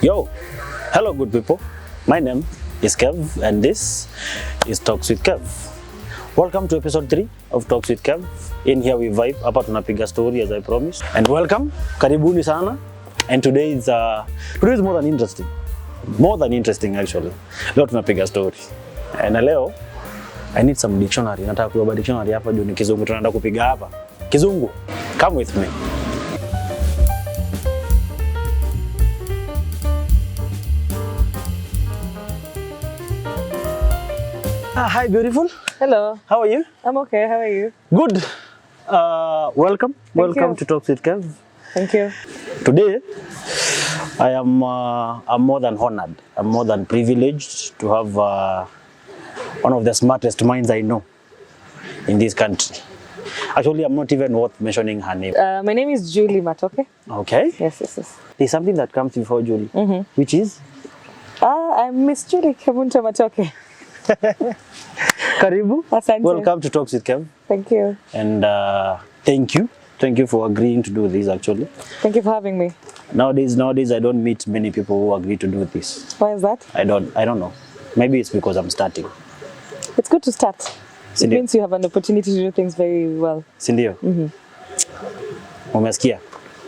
Yo, hello good people. My name is Kev and this is Talks with Kev. Welcome to episode 3 of Talks with Kev. In here we vibe, hapa tunapiga story as I promised. And welcome, karibuni sana. And today is more than interesting. More than interesting actually. Leo tunapiga story. And leo I need some dictionary. Nataka kuwa dictionary hapa juu ni kizungu tunaenda kupiga hapa. Kizungu. Come with me. Hi, beautiful. Hello. How are you? I'm okay. How are you? Good. Welcome. Welcome you. to Talks with Kev. Thank you. Today, I'm more than honored. I'm more than privileged to have one of the smartest minds I know in this country. Actually, I'm not even worth mentioning her name. My name is Julie Matoke. Okay. Yes. There's something that comes before Julie, which is? I'm Miss Julie Kabunta Matoke. Karibu. Asante. Welcome to Talks with Kev. Thank you. And thank you. Thank you for agreeing to do this actually. Thank you for having me. Nowadays I don't meet many people who agree to do this. Why is that? I don't know. Maybe it's because I'm starting. It's good to start. Sindio. It means you have an opportunity to do things very well. Sindio? Umesikia?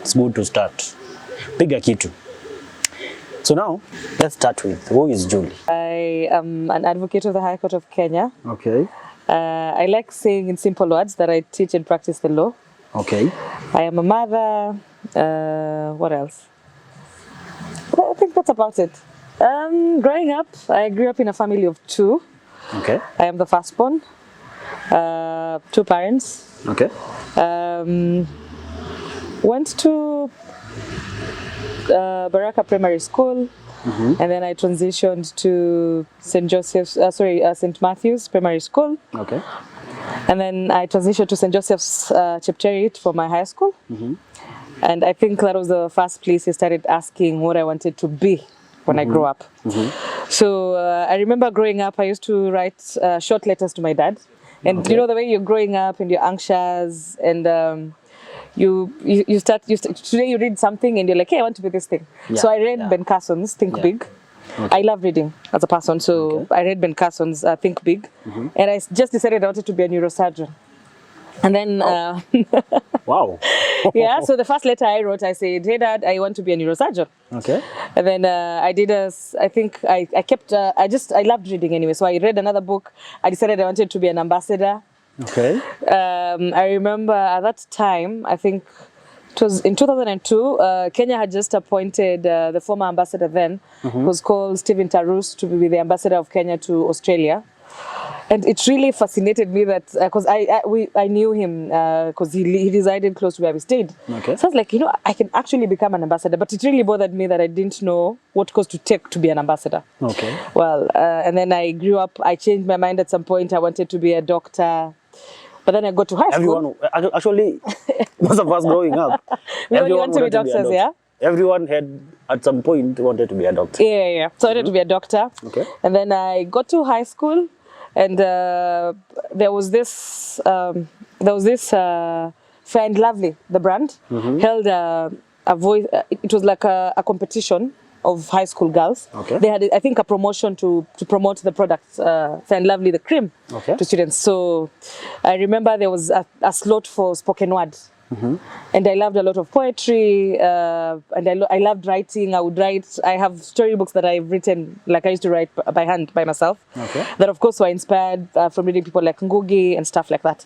It's good to start. Piga kitu. So now, let's start with, who is Julie? I am an advocate of the High Court of Kenya. Okay. I like saying in simple words that I teach and practice the law. Okay. I am a mother. What else? Well, I think that's about it. Growing up, I grew up in a family of 2. Okay. I am the firstborn. 2 parents. Okay. Went to Baraka Primary School, and then I transitioned to St. Matthew's Primary School. Okay. And then I transitioned to St. Joseph's Chepcheret for my high school. And I think that was the first place I started asking what I wanted to be when I grew up. So I remember growing up, I used to write short letters to my dad. And you know the way you're growing up and you're anxious and you today you read something and you're like, hey, I want to be this thing. So I read Ben Carson's Think Big. Okay. I love reading as a person, so I read Ben Carson's Think Big, and I just decided I wanted to be a neurosurgeon. And then, wow. Yeah, so the first letter I wrote, I said, hey dad, I want to be a neurosurgeon. Okay. And then I loved reading anyway, so I read another book. I decided I wanted to be an ambassador. Okay. I remember at that time, I think it was in 2002, Kenya had just appointed the former ambassador then, who was called Stephen Tarus, to be the ambassador of Kenya to Australia. And it really fascinated me that, because I knew him, because he resided close to where we stayed. Okay. So I was like, I can actually become an ambassador. But it really bothered me that I didn't know what course to take to be an ambassador. Okay. Well, and then I grew up, I changed my mind at some point. I wanted to be a doctor. But then I got to high school. Actually, most of us growing up, everyone wanted to be doctors, yeah? Everyone had, at some point, wanted to be a doctor. Yeah. So I wanted to be a doctor. Okay. And then I got to high school, and there was this Fair and Lovely, the brand, held a voice. It was like a competition of high school girls. Okay. They had, I think, a promotion to promote the product, Fair and Lovely, the cream, to students. So I remember there was a slot for spoken word. And I loved a lot of poetry, and I loved writing. I would write. I have storybooks that I've written, like I used to write by hand, by myself. Okay. That of course were inspired from reading people like Ngugi and stuff like that.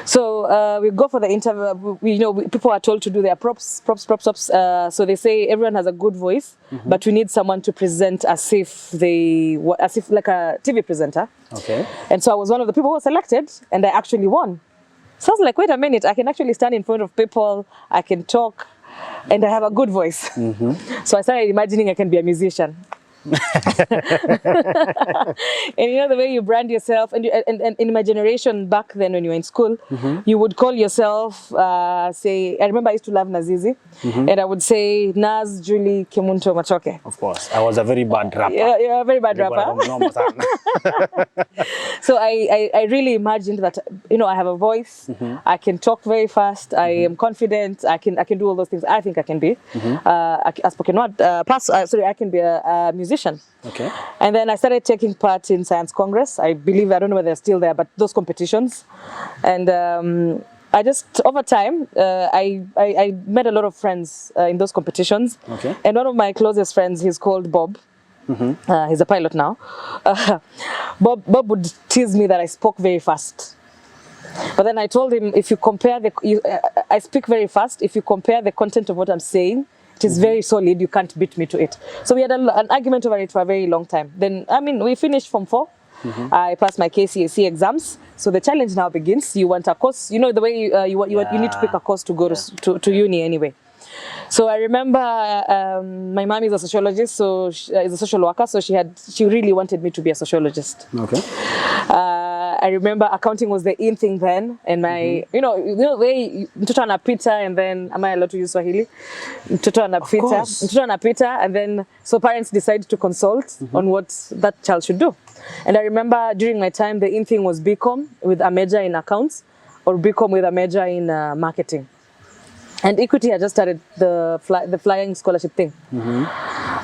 So we go for the interview. People are told to do their props. So they say everyone has a good voice, but we need someone to present as if like a TV presenter. Okay. And so I was one of the people who were selected, and I actually won. So I was like, wait a minute, I can actually stand in front of people, I can talk, and I have a good voice. So I started imagining I can be a musician. And you know the way you brand yourself, and in my generation back then when you were in school, you would call yourself, say, I remember I used to love Nazizi, and I would say Naz Julie Kimunto Matoke. Of course, I was a very bad rapper. Yeah, a very bad rapper. So I really imagined that, you know, I have a voice, I can talk very fast, I am confident, I can do all those things. I think I can be a spoken word sorry, I can be a musician. Okay. And then I started taking part in Science Congress. I believe, I don't know whether they're still there, but those competitions. And I just, over time, I met a lot of friends in those competitions. Okay. And one of my closest friends, he's called Bob. He's a pilot now. Bob would tease me that I spoke very fast. But then I told him, if you compare I speak very fast. If you compare the content of what I'm saying, it is very solid. You can't beat me to it. So we had an argument over it for a very long time. Then, I mean, we finished Form 4. I passed my KCSE exams. So the challenge now begins. You want a course. You know the way you need to pick a course to go to uni anyway. So I remember my mom is a sociologist, so she is a social worker. So she really wanted me to be a sociologist. Okay. I remember accounting was the in thing then, and my you know the way mtoto anapita, and then am I allowed to use Swahili? Mtoto anapita, and then so parents decide to consult on what that child should do. And I remember during my time the in thing was BCom with a major in accounts, or BCom with a major in marketing. And Equity had just started the flying scholarship thing.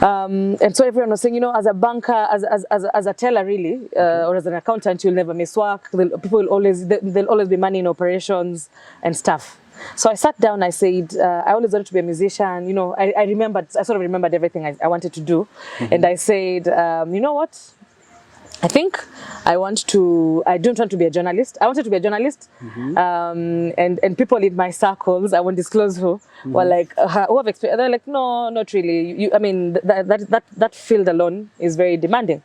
And so everyone was saying, you know, as a banker, as a teller really, or as an accountant, you'll never miss work. There'll always be money in operations and stuff. So I sat down, I said, I always wanted to be a musician. You know, I sort of remembered everything I wanted to do. And I said, you know what? I think I don't want to be a journalist. I wanted to be a journalist. And people in my circles, I won't disclose who, were like, who have experience. They're like, no, not really. I mean, that field alone is very demanding.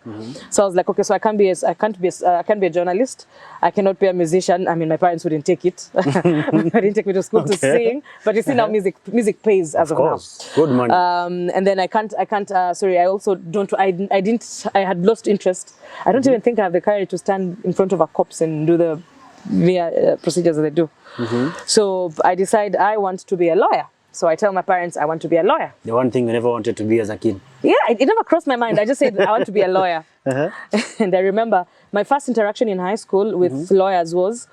So I was like, okay, so I can't be a journalist. I cannot be a musician. I mean, my parents wouldn't take it. They didn't take me to school to sing. But you see now music pays as of now. Good money. And then I can't, sorry, I also don't, I had lost interest. I don't even think I have the courage to stand in front of a corpse and do the procedures that they do. So I decide I want to be a lawyer. So I tell my parents I want to be a lawyer. The one thing you never wanted to be as a kid. Yeah, it never crossed my mind. I just said I want to be a lawyer. And I remember my first interaction in high school with lawyers was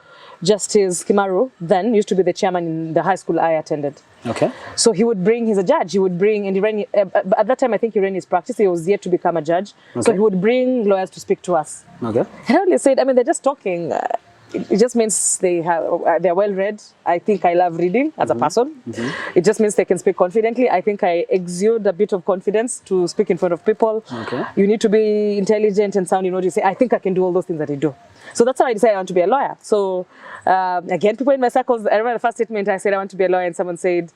Justice Kimaru, then used to be the chairman in the high school I attended. Okay. So he would bring, he's a judge, he would bring, and he ran, at that time I think he ran his practice, he was yet to become a judge. Okay. So he would bring lawyers to speak to us. Okay. And I always said, I mean, they're just talking. It just means they're well read. I think I love reading as a person. It just means they can speak confidently. I think I exude a bit of confidence to speak in front of people. Okay. You need to be intelligent and sound in what you say. I think I can do all those things that I do. So that's how I decided I want to be a lawyer. So again, people in my circles, I remember the first statement I said I want to be a lawyer, and someone said,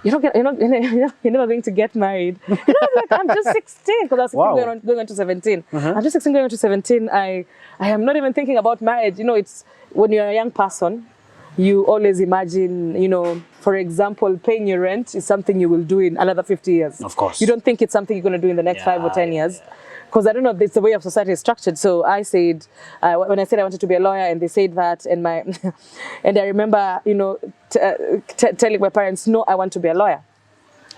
you're never going to get married. You know, like, I'm just 16 because I was going on to 17. I'm just 16 going on to 17. I am not even thinking about marriage. You know, it's when you're a young person, you always imagine, you know, for example, paying your rent is something you will do in another 50 years. Of course. You don't think it's something you're going to do in the next 5 or 10 years. Because I don't know if it's the way of society is structured. So I said, when I said I wanted to be a lawyer, and they said that, and and I remember, you know, telling my parents, no, I want to be a lawyer.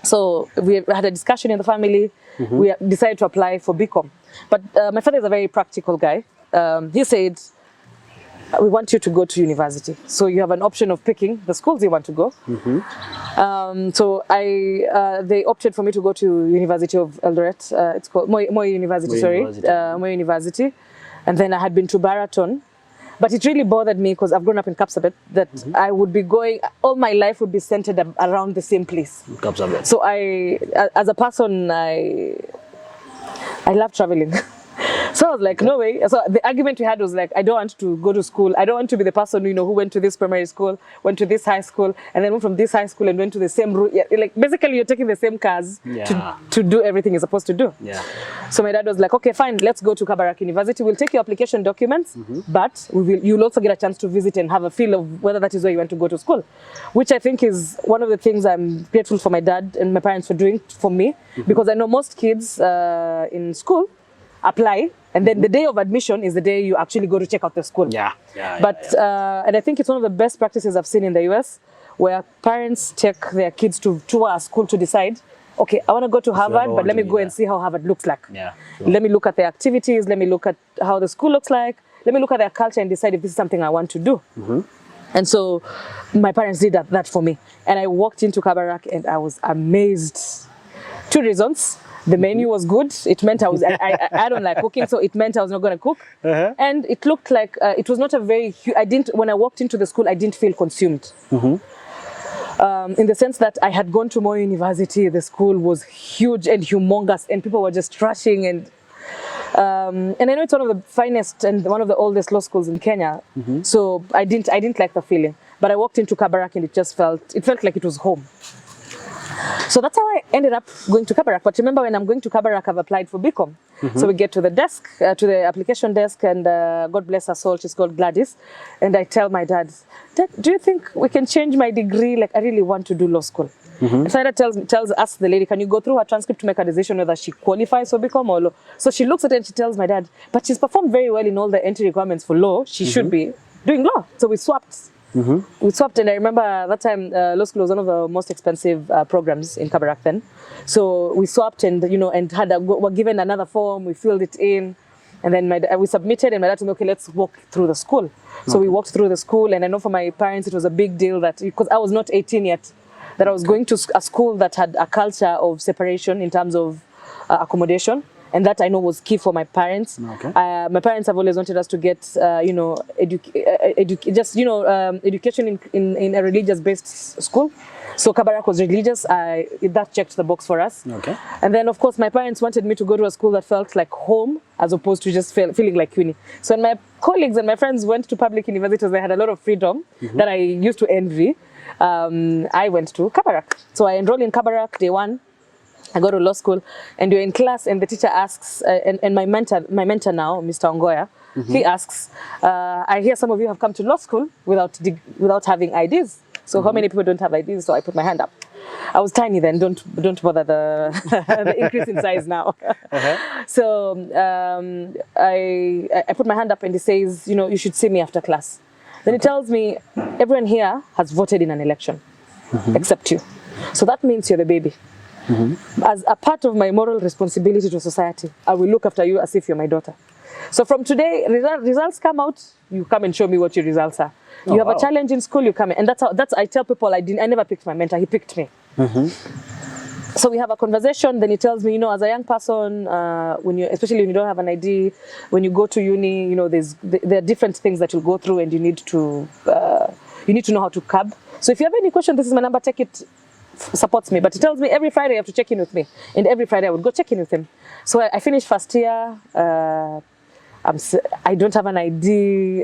So we had a discussion in the family. We decided to apply for BCom. But my father is a very practical guy. He said, we want you to go to university. So you have an option of picking the schools you want to go. So they opted for me to go to University of Eldoret. It's called Moi University, Moi University. And then I had been to Baraton. But it really bothered me because I've grown up in Kapsabet, that I would be going, all my life would be centered around the same place. Kapsabet. So as a person, I love traveling. So I was like, no way. So the argument we had was like, I don't want to go to school. I don't want to be the person, who went to this primary school, went to this high school, and then went from this high school and went to the same route. Yeah, like basically you're taking the same cars to do everything you're supposed to do. Yeah. So my dad was like, okay, fine, let's go to Kabarak University. We'll take your application documents, but you'll also get a chance to visit and have a feel of whether that is where you want to go to school, which I think is one of the things I'm grateful for my dad and my parents for doing for me, because I know most kids in school apply, and then the day of admission is the day you actually go to check out the school. And I think it's one of the best practices I've seen in the US, where parents take their kids to a school to decide, okay, I want to go to Harvard, but let me go and see how Harvard looks like. Let me look at the activities, let me look at how the school looks like, let me look at their culture and decide if this is something I want to do. And so my parents did that for me. And I walked into Kabarak and I was amazed. 2 reasons. The menu was good. It meant I don't like cooking, so it meant I was not going to cook. And it looked like it was not a very when I walked into the school, I didn't feel consumed. In the sense that I had gone to Moi University, the school was huge and humongous, and people were just trashing. And I know it's one of the finest and one of the oldest law schools in Kenya. So I didn't like the feeling. But I walked into Kabarak and it felt like it was home. So that's how I ended up going to Kabarak. But remember, when I'm going to Kabarak, I've applied for BCom. So we get to the desk, to the application desk, and God bless her soul, she's called Gladys. And I tell my dad, do you think we can change my degree? Like, I really want to do law school. And so dad asks the lady, can you go through her transcript to make a decision whether she qualifies for BCom or law? So she looks at it and she tells my dad, but she's performed very well in all the entry requirements for law. She should be doing law. So we swapped. We swapped, and I remember that time law school was one of the most expensive programs in Kabarak then. So we swapped, and were given another form. We filled it in, and then we submitted. And my dad told me, okay, let's walk through the school. So we walked through the school, and I know for my parents it was a big deal that, because I was not 18 yet, that I was going to a school that had a culture of separation in terms of accommodation. And that I know was key for my parents. My parents have always wanted us to get, education in a religious-based school. So Kabarak was religious. That checked the box for us. And then, of course, my parents wanted me to go to a school that felt like home, as opposed to just feeling like uni. So when my colleagues and my friends went to public universities, they had a lot of freedom that I used to envy. I went to Kabarak. So I enrolled in Kabarak day 1. I go to law school, and you're in class, and the teacher asks, and my mentor now, Mr. Ongoya, he asks, I hear some of you have come to law school without having IDs. So how many people don't have IDs? So I put my hand up. I was tiny then. Don't bother the increase in size now. So I put my hand up, and he says, you should see me after class. Then he tells me, everyone here has voted in an election, except you. So that means you're the baby. As a part of my moral responsibility to society, I will look after you as if you're my daughter. So from today, results come out, you come and show me what your results are. You have a challenge in school, you come in. And that's I tell people I never picked my mentor, he picked me. So we have a conversation, then he tells me, as a young person, especially when you don't have an ID, when you go to uni, there are different things that you'll go through, and you need to know how to curb. So if you have any question, this is my number, take it. Supports me, but he tells me every Friday you have to check in with me, and every Friday I would go check in with him. So I finished first year. I don't have an ID.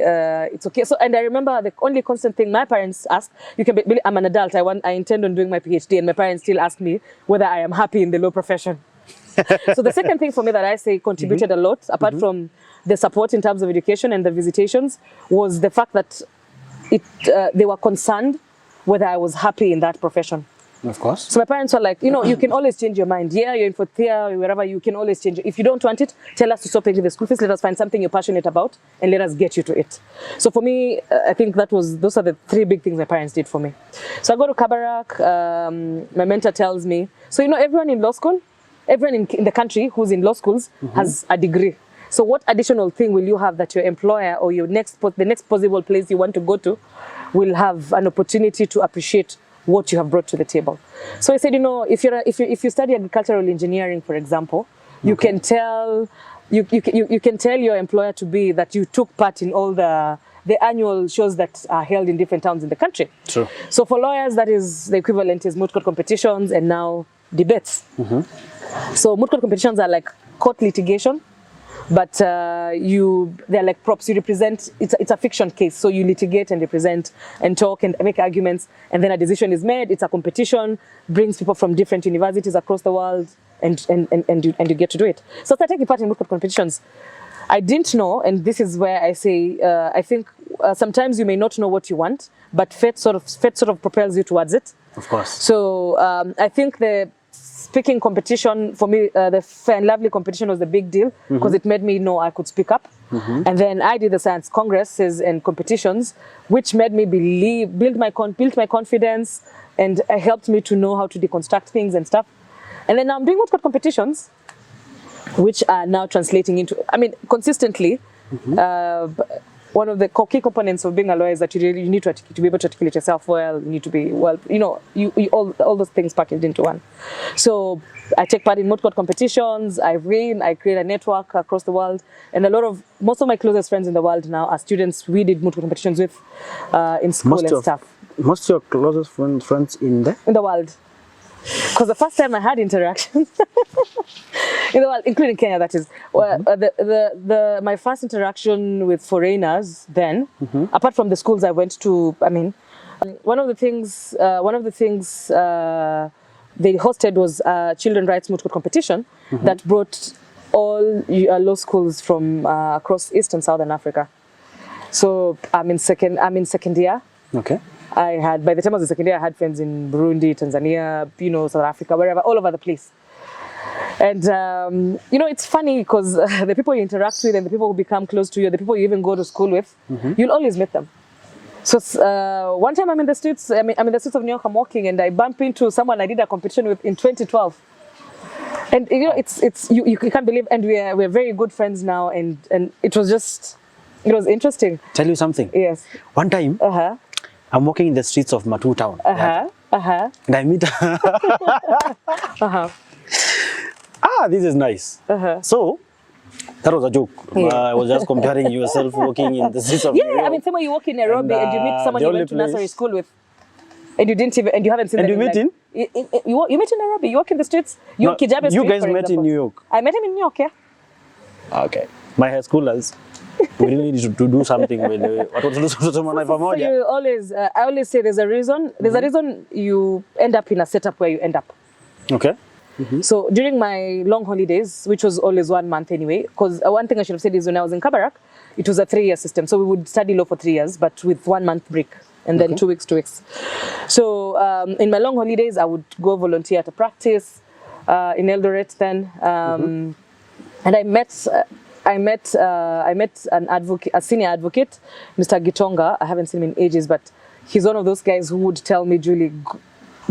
It's okay. So, and I remember the only constant thing my parents ask, I'm an adult. I intend on doing my PhD, and my parents still ask me whether I am happy in the law profession. So the second thing for me that I say contributed a lot, apart from the support in terms of education and the visitations, was the fact that they were concerned whether I was happy in that profession. Of course. So my parents were like, you can always change your mind. Yeah, you're in fourth year, wherever, you can always change it. If you don't want it, tell us to stop paying the school fees. Let us find something you're passionate about, and let us get you to it. So for me, I think those are the 3 big things my parents did for me. So I go to Kabarak. My mentor tells me, so everyone in law school, everyone in the country who's in law schools has a degree. So what additional thing will you have that your employer or the next possible place you want to go to will have an opportunity to appreciate what you have brought to the table? So I said, if you study agricultural engineering, for example, you can tell you can tell your employer that you took part in all the annual shows that are held in different towns in the country. True. So for lawyers, that is the equivalent is moot court competitions and now debates. So moot court competitions are like court litigation but they're like props. You represent, it's a fiction case, so you litigate and represent and talk and make arguments, and then a decision is made. It's a competition, brings people from different universities across the world, and you get to do it. So I taking part in moot court competitions. I didn't know, and this is where I say, I think sometimes you may not know what you want, but fate sort of propels you towards it. Of course. So I think the speaking competition for me, the Fair and Lovely competition was the big deal because it made me know I could speak up. And then I did the science congresses and competitions, which made me build my confidence, and helped me to know how to deconstruct things and stuff. And then I'm doing moot court competitions, which are now translating into, I mean, consistently. One of the key components of being a lawyer is that you need to be able to articulate yourself well. You need to be well, all those things packaged into one. So I take part in moot court competitions. I create a network across the world, and most of my closest friends in the world now are students we did moot court competitions with in school and stuff. Most of your closest friends in the world. Because the first time I had interactions in the world, including Kenya, that is, my first interaction with foreigners then, apart from the schools I went to, I mean, one of the things they hosted was a children rights moot court competition that brought all law schools from across East and Southern Africa. So I'm in second year. Okay. By the time I was in second year, I had friends in Burundi, Tanzania, South Africa, wherever, all over the place. And, it's funny because the people you interact with and the people who become close to you, the people you even go to school with, you'll always meet them. So one time I'm in the streets, I'm in the streets of New York, I'm walking, and I bump into someone I did a competition with in 2012. And, you can't believe, and we're very good friends now, and it was interesting. Tell you something. Yes. One time, I'm walking in the streets of Matoke town. And I meet this is nice. So that was a joke. I was just comparing yourself walking in the streets of New York. I mean, somewhere you walk in Nairobi and you meet someone you went to nursery school with, and you haven't seen them. And you meet in? You meet in Nairobi. You walk in the streets. You Kijabe Street, you guys met in New York. I met him in New York. Yeah. Okay. My high schoolers. We really need to do something with so you always, I always say there's a reason. There's a reason you end up in a setup where you end up. Okay. So during my long holidays, which was always 1 month anyway, because one thing I should have said is when I was in Kabarak, it was a 3-year system. So we would study law for 3 years, but with 1 month break and then 2 weeks. So in my long holidays, I would go volunteer at a practice in Eldoret then. And I met an advocate, a senior advocate, Mr. Gitonga. I haven't seen him in ages, but he's one of those guys who would tell me, Julie,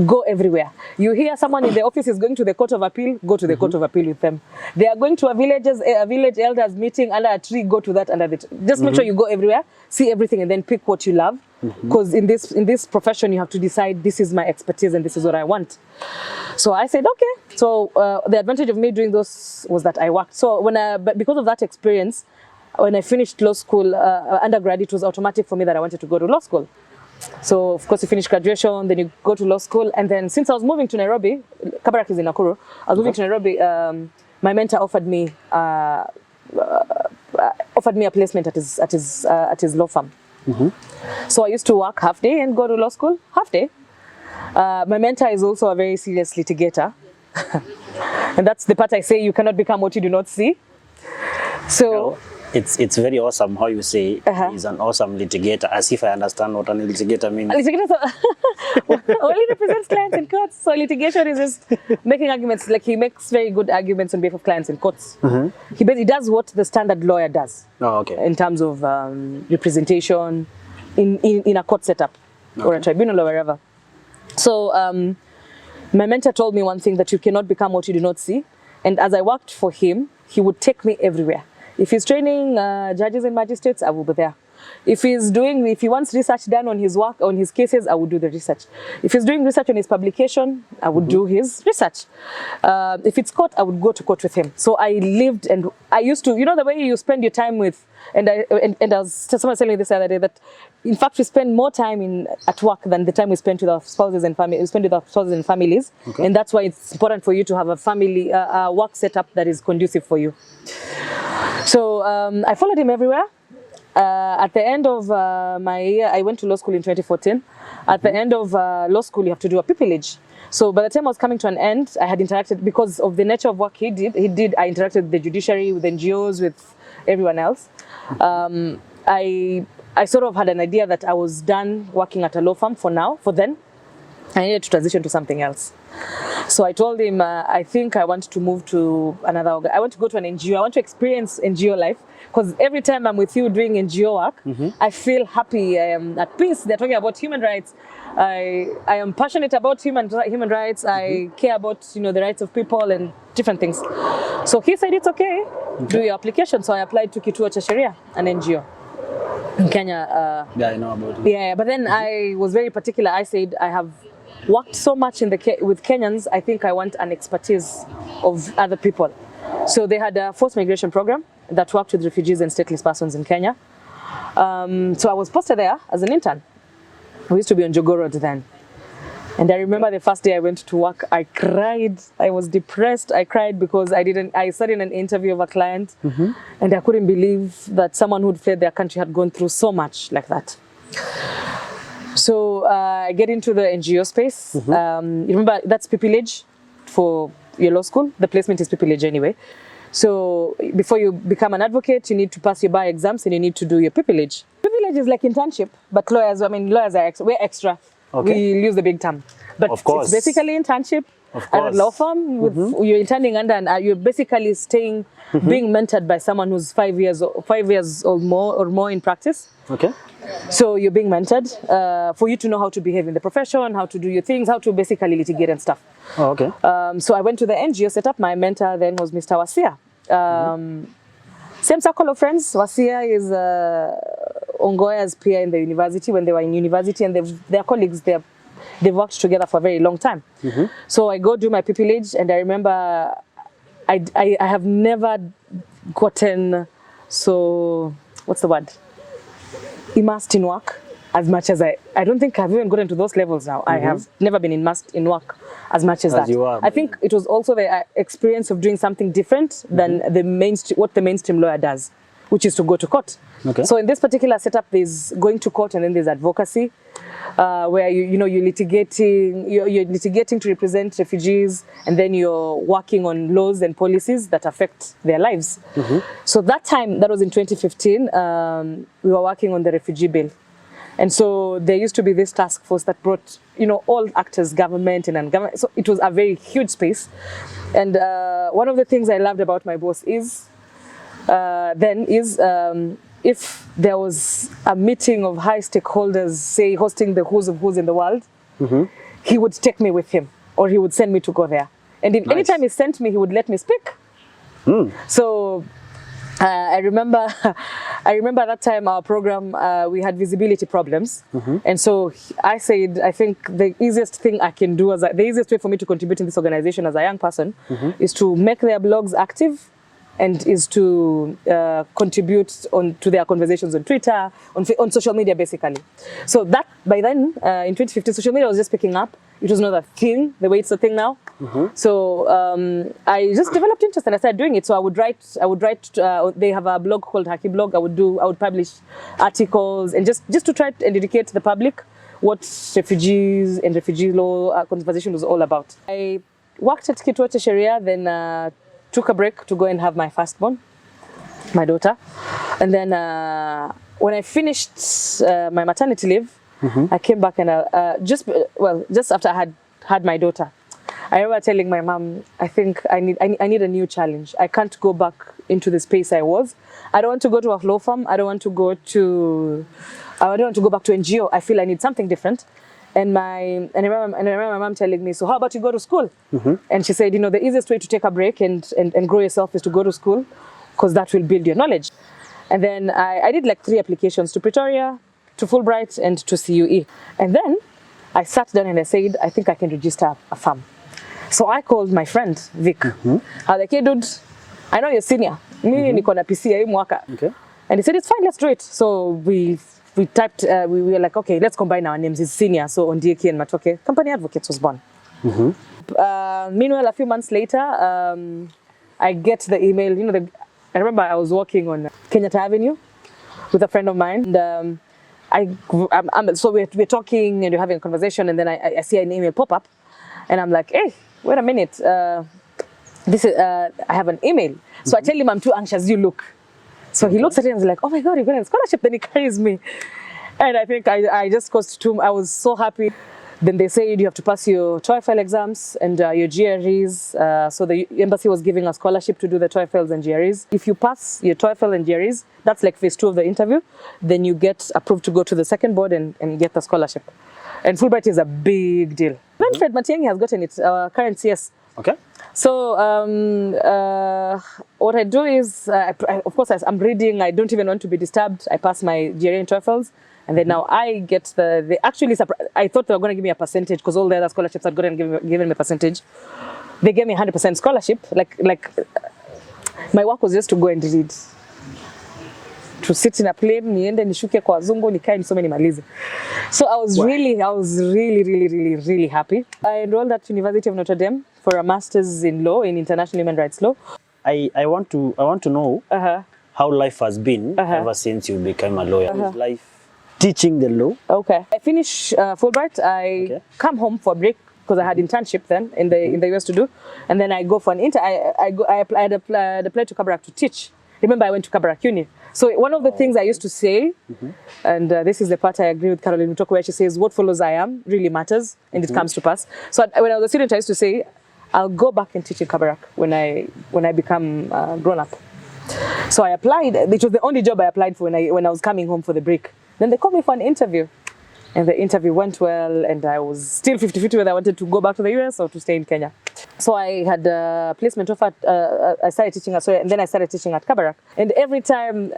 go everywhere. You hear someone in the office is going to the Court of Appeal, go to the Court of Appeal with them. They are going to a village elders meeting under a tree, go to that under the tree. Just make sure you go everywhere, see everything, and then pick what you love. Because in this profession, you have to decide, this is my expertise and this is what I want. So I said, okay. So the advantage of me doing those was that I worked. So because of that experience, when I finished law school, undergrad, it was automatic for me that I wanted to go to law school. So of course you finish graduation, then you go to law school, and then since I was moving to Nairobi, Kabarak is in Nakuru, I was moving to Nairobi, my mentor offered me a placement at his law firm. So I used to work half day and go to law school half day. My mentor is also a very serious litigator. And that's the part I say you cannot become what you do not see. So it's very awesome how you say he's an awesome litigator, as if I understand what a litigator means. Litigator only represents clients in courts. So litigation is just making arguments. Like he makes very good arguments on behalf of clients in courts. He basically does what the standard lawyer does. Oh, okay. In terms of representation in a court setup or a tribunal or wherever. So my mentor told me one thing, that you cannot become what you do not see. And as I worked for him, he would take me everywhere. If he's training judges and magistrates, I will be there. If he wants research done on his work, on his cases, I would do the research. If he's doing research on his publication, I would do his research. If it's court, I would go to court with him. So I lived, and I used to, the way you spend your time with, and I was, someone was telling me this the other day, that in fact we spend more time at work than the time we spend with our spouses and families. Okay. And that's why it's important for you to have a family, work setup that is conducive for you. So I followed him everywhere. At the end of my year, I went to law school in 2014. At the end of law school, you have to do a pupillage. So by the time I was coming to an end, I had interacted, because of the nature of work he did, I interacted with the judiciary, with NGOs, with everyone else. I sort of had an idea that I was done working at a law firm for then. I needed to transition to something else. So I told him, I think I want to move to another I want to go to an NGO. I want to experience NGO life, because every time I'm with you doing NGO work, I feel happy. I am at peace. They're talking about human rights. I am passionate about human rights. I care about the rights of people and different things. So he said, it's okay, do your application. So I applied to Kituo cha Sheria, an NGO in Kenya. Yeah, I know about it. Yeah, but then I was very particular. I said, I have worked so much with Kenyans, I think I want an expertise of other people. So they had a forced migration program that worked with refugees and stateless persons in Kenya. So I was posted there as an intern. We used to be on Jogoo Road then. And I remember the first day I went to work, I cried. I was depressed. I cried because I sat in an interview of a client, and I couldn't believe that someone who'd fled their country had gone through so much like that. So I get into the NGO space. Remember, that's pupillage for your law school. The placement is pupillage anyway. So before you become an advocate, you need to pass your bar exams and you need to do your pupillage. Pupillage is like internship, but lawyers are we're extra. Okay. We use the big term. But of course, it's basically internship at a law firm. You're interning under, and you're basically staying, being mentored by someone who's 5 years or more in practice. Okay. So you're being mentored for you to know how to behave in the profession, how to do your things, how to basically litigate and stuff. Oh, okay. So I went to the NGO setup. My mentor then was Mr. Wasia. Same circle of friends. Wasia is Ongoya's peer in the university when they were in university, and they're colleagues. They've worked together for a very long time. So I go do my pupillage, and I remember I have never gotten what's the word? Immersed in work as much as I don't think I've even gotten to those levels now. I have never been immersed in work as much as that. You are, I think it was also the experience of doing something different than what the mainstream lawyer does, which is to go to court. Okay. So in this particular setup, there's going to court and then there's advocacy, where you're litigating to represent refugees, and then you're working on laws and policies that affect their lives. So that time, that was in 2015, we were working on the refugee bill. And so there used to be this task force that brought, all actors, government and non-government. So it was a very huge space. And one of the things I loved about my boss is if there was a meeting of high stakeholders, say hosting the who's of who's in the world, he would take me with him, or he would send me to go there. And if anytime he sent me, he would let me speak. So I remember that time our program, we had visibility problems. And so I said, I think the easiest thing I can do, the easiest way for me to contribute in this organization as a young person is to make their blogs active, and is to contribute to their conversations on Twitter, on social media, basically. So that, by then, in 2015, social media was just picking up. It was not a thing, the way it's a thing now. So I just developed interest and I started doing it. So I would write, they have a blog called Haki Blog. I would publish articles, and just to try and educate the public what refugees and refugee law conversation was all about. I worked at Kituo cha Sheria, then took a break to go and have my firstborn, my daughter. And then when I finished my maternity leave, I came back and just after I had my daughter, I remember telling my mom, I think I need a new challenge. I can't go back into the space I was. I don't want to go to a law firm. I don't want to go back to NGO. I feel I need something different. And I remember my mom telling me, so how about you go to school? And she said, the easiest way to take a break and grow yourself is to go to school, because that will build your knowledge. And then I did like 3 applications, to Pretoria, to Fulbright, and to CUE. And then I sat down and I said, I think I can register a firm. So I called my friend, Vic. I was like, hey dude, I know you're senior. Me niko na PCA mwaka. Okay. And he said, it's fine, let's do it. So we typed, we were like, okay, let's combine our names. It's senior. So Ondieki and Matoke, Company Advocates was born. Meanwhile, a few months later, I get the email, I remember I was walking on Kenyatta Avenue with a friend of mine, and so we're talking and we're having a conversation, and then I see an email pop up, and I'm like, hey, wait a minute, this is I have an email. So I tell him I'm too anxious. You look. So he looks at it and he's like, oh my God, you're getting a scholarship. Then he carries me, and I think I just caused too. I was so happy. Then they said you have to pass your TOEFL exams and your GREs. So the embassy was giving a scholarship to do the TOEFLs and GREs. If you pass your TOEFL and GREs, that's like phase 2 of the interview. Then you get approved to go to the second board and get the scholarship. And Fulbright is a big deal. Then Fred Matiang'i has gotten it, current CS. Okay. So what I do is, of course, I'm reading. I don't even want to be disturbed. I pass my GRE and TOEFLs. And then now I get I thought they were going to give me a percentage because all the other scholarships had given me a percentage. They gave me 100% scholarship. Like my work was just to go and read. To sit in a plane, niende nishuke kwa wazungu, nikae nisome nimalize. So I was really happy. I enrolled at University of Notre Dame for a master's in law, in international human rights law. I want to know how life has been ever since you became a lawyer. How is life teaching the law? Okay. I finish Fulbright. I come home for a break because I had internship then in the US to do, and then I go for an I applied to Kabarak to teach. Remember, I went to Kabarak Uni. So one of the things I used to say, and this is the part I agree with Caroline Matoke, where she says, what follows I am really matters, and it comes to pass. So when I was a student, I used to say, I'll go back and teach in Kabarak when I become grown up. So I applied. It was the only job I applied for when I was coming home for the break. Then they called me for an interview. And the interview went well, and I was still 50-50 whether I wanted to go back to the US or to stay in Kenya. So I had a placement offer. I started teaching and then I started teaching at Kabarak. And every time,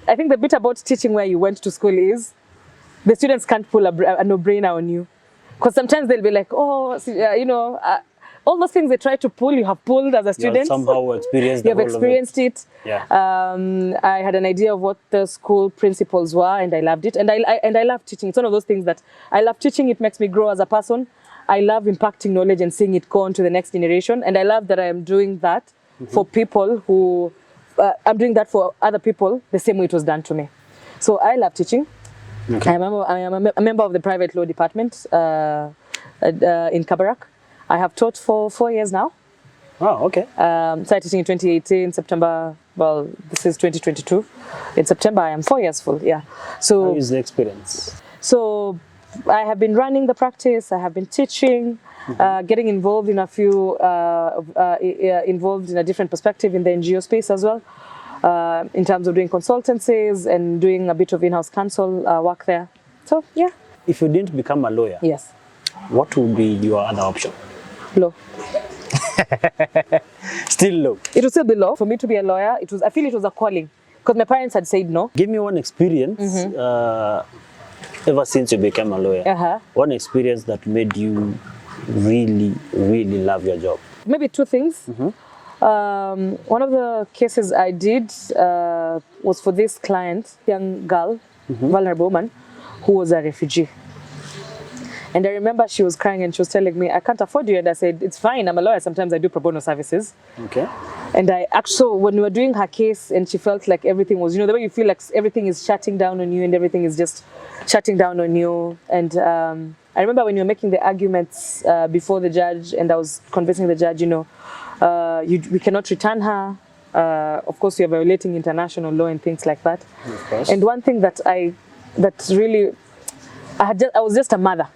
I think the bit about teaching where you went to school is, the students can't pull a no-brainer on you. Because sometimes they'll be like, oh, all those things they try to pull, you have pulled as a student. You have somehow experienced You have experienced it. Yeah. I had an idea of what the school principles were, and I loved it. And I love teaching. It's one of those things that I love teaching. It makes me grow as a person. I love impacting knowledge and seeing it go on to the next generation. And I love that I am doing that for people who, I'm doing that for other people the same way it was done to me. So I love teaching. Okay. I am a member of the private law department in Kabarak. I have taught for 4 years now. Oh, okay. Started teaching in 2018, September, well, this is 2022. In September, I am 4 years full, yeah. So, how is the experience? So, I have been running the practice, I have been teaching, getting involved in a few, involved in a different perspective in the NGO space as well, in terms of doing consultancies and doing a bit of in-house counsel work there. So, yeah. If you didn't become a lawyer, yes, what would be your other option? Law. Still law? It would still be law. For me to be a lawyer, I feel it was a calling. Because my parents had said no. Give me one experience ever since you became a lawyer. One experience that made you really love your job. Maybe two things. One of the cases I did was for this client, young girl, vulnerable woman, who was a refugee. And I remember she was crying and she was telling me, I can't afford you. And I said, it's fine, I'm a lawyer, sometimes I do pro bono services. Okay. And I actually, when we were doing her case and she felt like everything was, the way you feel like everything is shutting down on you and everything is just shutting down on you. And I remember when you were making the arguments before the judge and I was convincing the judge, we cannot return her. Of course, you're violating international law and things like that. Of course. And one thing that really, I was just a mother.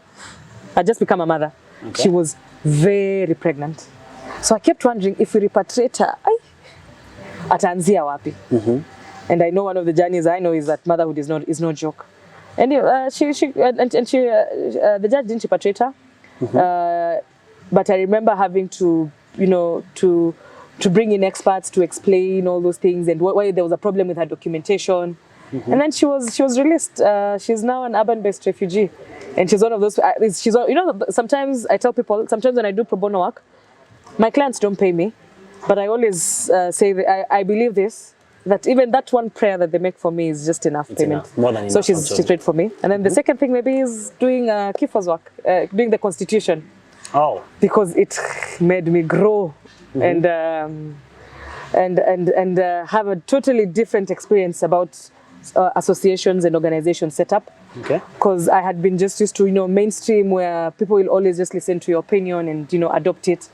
I just become a mother. Okay. She was very pregnant. So I kept wondering if we repatriate her, ataanzia wapi? And I know one of the journeys I know is that motherhood is no joke. And the judge didn't repatriate her. But I remember having to, to bring in experts to explain all those things and why there was a problem with her documentation. And then she was released. She's now an urban-based refugee. And she's one of those, sometimes I tell people, sometimes when I do pro bono work, my clients don't pay me, but I always say that I believe this, that even that one prayer that they make for me is just enough payment. Enough, more than enough. So she's paid for me. And then the second thing maybe is doing Kifa's work, doing the constitution. Oh. Because it made me grow. And and have a totally different experience about associations and organization setup. Okay. Because I had been just used to, mainstream where people will always just listen to your opinion and, adopt it.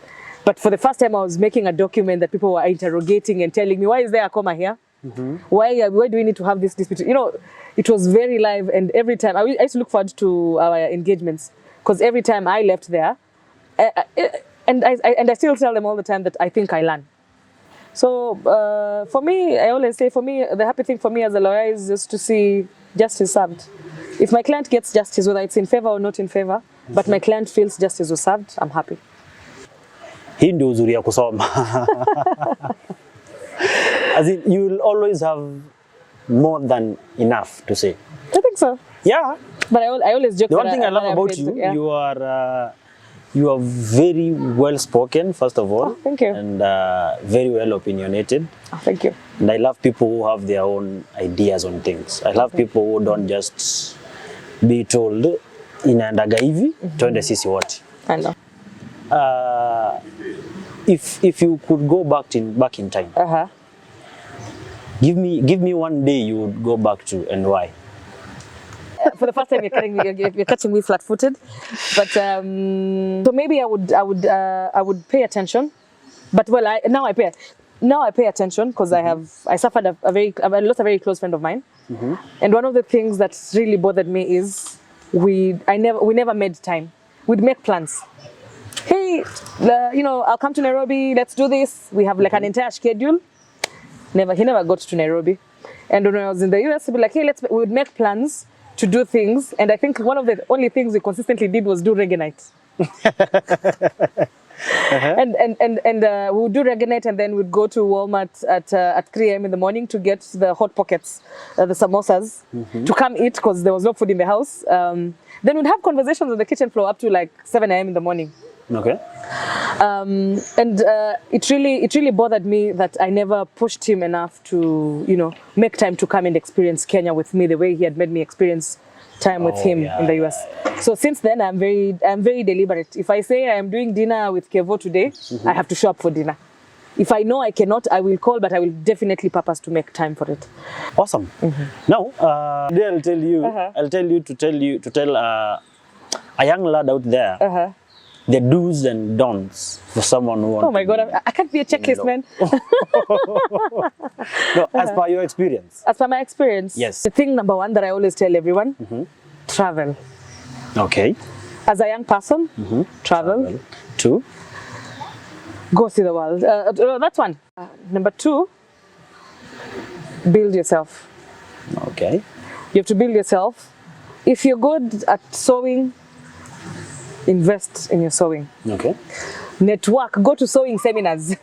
But for the first time, I was making a document that people were interrogating and telling me, why is there a comma here? Why do we need to have this dispute? It was very live, and every time I used to look forward to our engagements, because every time I left there, and I still tell them all the time that I think I learn. So for me, I always say, for me, the happy thing for me as a lawyer is just to see justice served. If my client gets justice, whether it's in favor or not in favor, but my client feels justice was served, I'm happy. Hii ndio uzuri ya kusoma. As in, you will always have more than enough to say. I think so. Yeah. But I always joke. The one thing I love about you, you are very well spoken, first of all. Oh, thank you. And very well opinionated. Oh, thank you. And I love people who have their own ideas on things. I love people who don't just be told, inaendaga hivi, twende sisi wote. I know. If you could go back in time, give me one day you would go back to, and why? For the first time, you're catching me flat-footed, but so maybe I would pay attention. But well, now I pay attention because I suffered I lost a very close friend of mine, and one of the things that really bothered me is we never made time. We'd make plans. Hey, I'll come to Nairobi. Let's do this. We have like an entire schedule. He never got to Nairobi, and when I was in the US, we'd be like, hey, we would make plans to do things, and I think one of the only things we consistently did was do reggae night. And we would do reggae night, and then we'd go to Walmart at 3 a.m. in the morning to get the hot pockets, the samosas, to come eat because there was no food in the house. Then we'd have conversations on the kitchen floor up to like 7 a.m. in the morning. Okay. And it really bothered me that I never pushed him enough to, make time to come and experience Kenya with me the way he had made me experience time with him in the US. So since then, I'm very deliberate. If I say I am doing dinner with Kevo today, I have to show up for dinner. If I know I cannot, I will call, but I will definitely purpose to make time for it. Awesome. Now, I'll tell you to tell a young lad out there the do's and don'ts for someone who wants. Oh my God, I can't be a checklist, man. No, as per your experience. As per my experience, yes. The thing number one that I always tell everyone, travel. Okay. As a young person, travel. 2. Go see the world. That's one. Number 2, build yourself. Okay. You have to build yourself. If you're good at sewing, invest in your sewing. Okay. Network. Go to sewing seminars.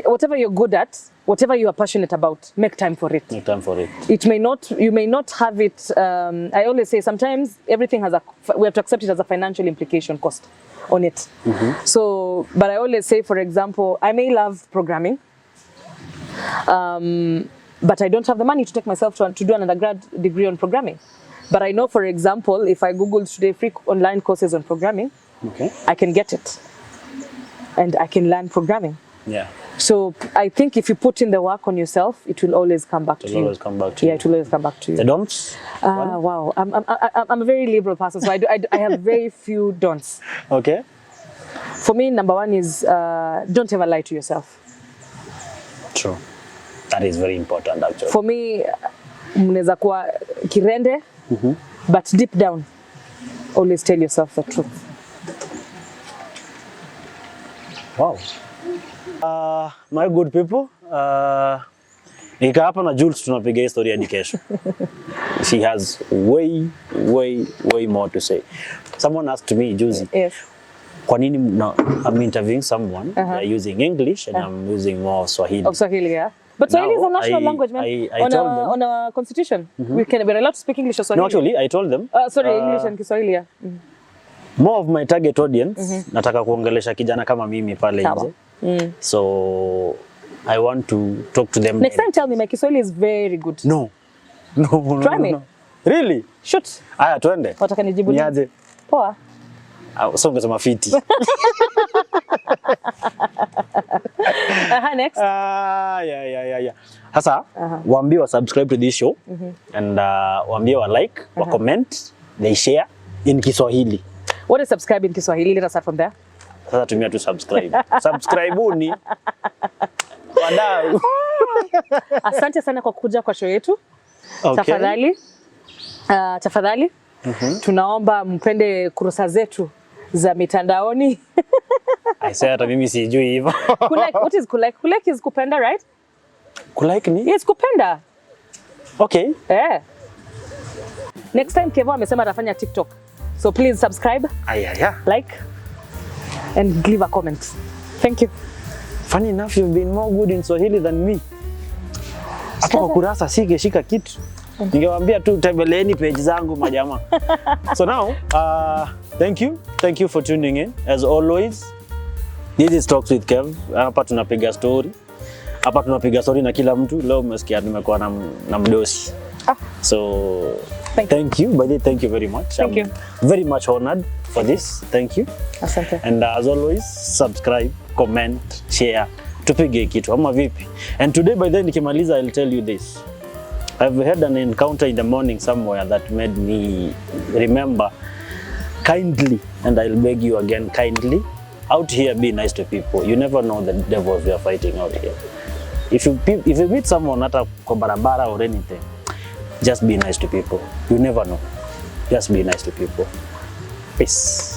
Whatever you're good at, whatever you are passionate about, make time for it. Make time for it. You may not have it. I always say sometimes everything we have to accept it as a financial implication cost on it. So, but I always say, for example, I may love programming, but I don't have the money to take myself to do an undergrad degree on programming. But I know, for example, if I Googled today free online courses on programming, I can get it. And I can learn programming. Yeah. So I think if you put in the work on yourself, it will always come back to you. It will always come back to you. Yeah, it will always come back to you. The don'ts? Wow. I'm a very liberal person, so I have very few don'ts. Okay. For me, number 1 is don't ever lie to yourself. True. That is very important, actually. For me, mnaweza kuwa kirende, but deep down, always tell yourself the truth. Wow. My good people, nika hapa na Jules tunapiga historia hadi kesho. She has way more to say. Someone asked me, Juzi, yes. Kwa nini I'm interviewing someone, they're using English and I'm using more Swahili. Oh, Swahili, yeah. But Swahili is a national language, man. On our constitution, we're allowed to speak English or Swahili. No, actually, I told them. English and Kiswahili, yeah. More of my target audience, nataka kuongelesha kijana kama mimi pale nje. So I want to talk to them. Next time, tell me, my Kiswahili is very good. No. Try me. Really? Shoot. Aya, tuende. Wataka nijibu. Niaje. Poa. Songesema fiti. Next. Yeah. Sasa, waambie wa subscribe to this show and waambie wa like, wa comment, they share in Kiswahili. What is subscribe in Kiswahili? Let us start from there. Sasa tumia tu subscribe. Subscribe-uni. Wadau. Asante sana kwa kuja kwa show yetu. Okay. Tafadhali. Tunaomba mpende kurasa zetu za mitandaoni. I say hata mimi sijui hivyo. Kulike, what is kulike? Kulike is kupenda, right? Kulike ni? Yes, kupenda. Okay. Next time Kevo amesema atafanya TikTok. So please subscribe, like, and leave a comment. Thank you. Funny enough, you've been more good in Swahili than me. Hapo kwa kurasa shika kitu. Ningewaambia tu tembeleeni page zangu majamaa. So now, thank you for tuning in. As always, this is Talks with Kev. Hapa tunapiga story. Hapa tunapiga story na kila mtu. Leo umesikia nimekuwa na mdosi. So thank you. By the way, thank you very much. Thank you. Very much honored for this. Thank you. Asante. And as always, subscribe, comment, share. Tupige kitu ama vipi? And today by then nikimaliza I'll tell you this. I've had an encounter in the morning somewhere that made me remember kindly, and I'll beg you again kindly, out here be nice to people. You never know the devils we are fighting out here. If you meet someone hata kwa barabara or anything, just be nice to people. You never know. Just be nice to people. Peace.